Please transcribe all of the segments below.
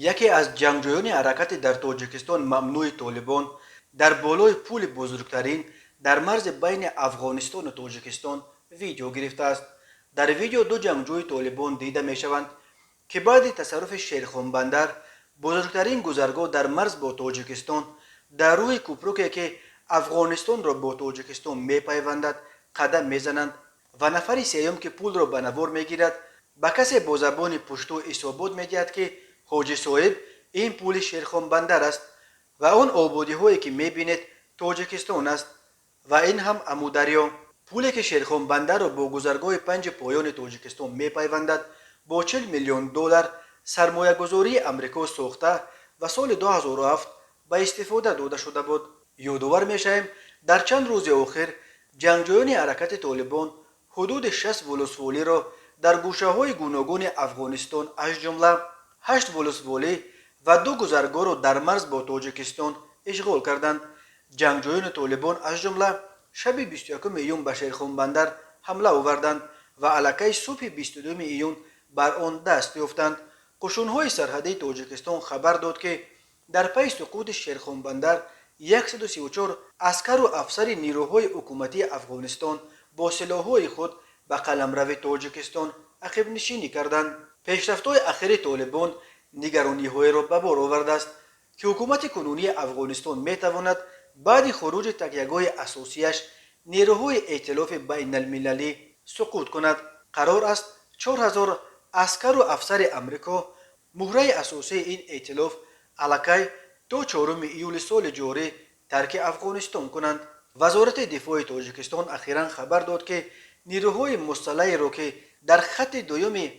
یکی از جنگجویان حرکت در تاجیکستان ممنوع طالبان در بالای پول بزرگترین در مرز بین افغانستان و تاجیکستان ویدیو گرفته است. در ویدیو دو جنگجوی طالبان دیده می شوند که بعد تصرف شیرخان بندر، بزرگترین گذرگاه در مرز با تاجیکستان، در روی کوپروکی که افغانستان را با تاجیکستان می پیوندد قدم می زنند و نفر سیوم که پول را به نوار می گیرد به کسی با زبان پشتو اثبات می دهد که حاجی صاحب این پول شیرخان بندر است و آن آبادی هایی که می بینید تاجیکستان است و این هم امودریا. پولی که شیرخان بندر را با گذرگاه 5 پایان تاجیکستان می پیوندد با 40 میلیون دلار سرمایه گذاری امریکا ساخته و سال 2007 به استفاده داده شده بود. یادآور می شویم در چند روز آخر جنگجویان حرکت طالبان حدود 60 ولسوالی را در گوشه های گوناگون افغانستان از جمله 8 ولسوالی و 2 گذرگاه را در مرز با تاجیکستان اشغال کردند. جنگجویان طالبان از جمله شب 21 ایون به شیرخان بندر حمله آوردند و علاقه صبح 22 ایون بر آن دست یافتند. قشونهای سرحدی تاجیکستان خبر داد که در پی سقوط شیرخان بندر 134 عسکر و افسر نیروهای حکومتی افغانستان با سلاح‌های خود به قلمرو تاجیکستان عقب نشینی کردند. پیشرفت‌های اخیر طالبان نگرانی‌های را به بار آورده است که حکومت کنونی افغانستان می‌تواند بعد خروج تکیه‌گاه اساسیش نیروهای ائتلاف بین المللی سقوط کند. قرار است 4000 عسکر و افسر امریکا مهره اساسی این ائتلاف علاقه تا 4 ایول سال جاری ترک افغانستان کنند. وزارت دفاع تاجیکستان اخیراً خبر داد که نیروهای مسلح را که در خط دوم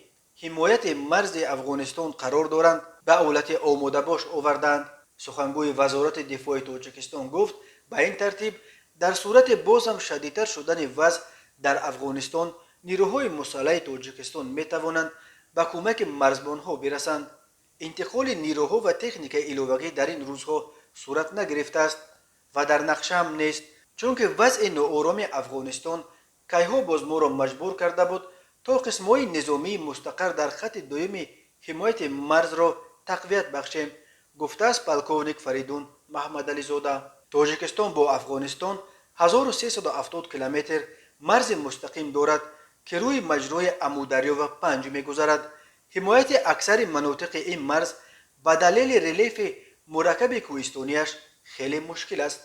حمایت مرز افغانستان قرار دارند به حالت آماده باش آوردند. سخنگوی وزارت دفاع تاجیکستان گفت به این ترتیب در صورت باز هم شدیدتر شدن وضع در افغانستان نیروهای مسلح تاجیکستان می توانند به کمک مرزبانها برسند. انتقال نیروها و تکنیک علاوه‌ای در این روزها صورت نگرفته است و در نقشه هم نیست، چون که وضع ناآرام افغانستان کیها باز ما را مجبور کرده بود تا قسم‌های نظامی مستقر در خط دوم حمایت مرز را تقویت بخشیم، گفته است پلکونیک فریدون محمد علی زاده. تاجیکستان با افغانستان 1370 کیلومتر مرز مستقیم دارد که روی مجرای امودریا و پنج می‌گذرد. حمایت اکثر مناطق این مرز به دلیل ریلیف مرکب کوهستانیش خیلی مشکل است.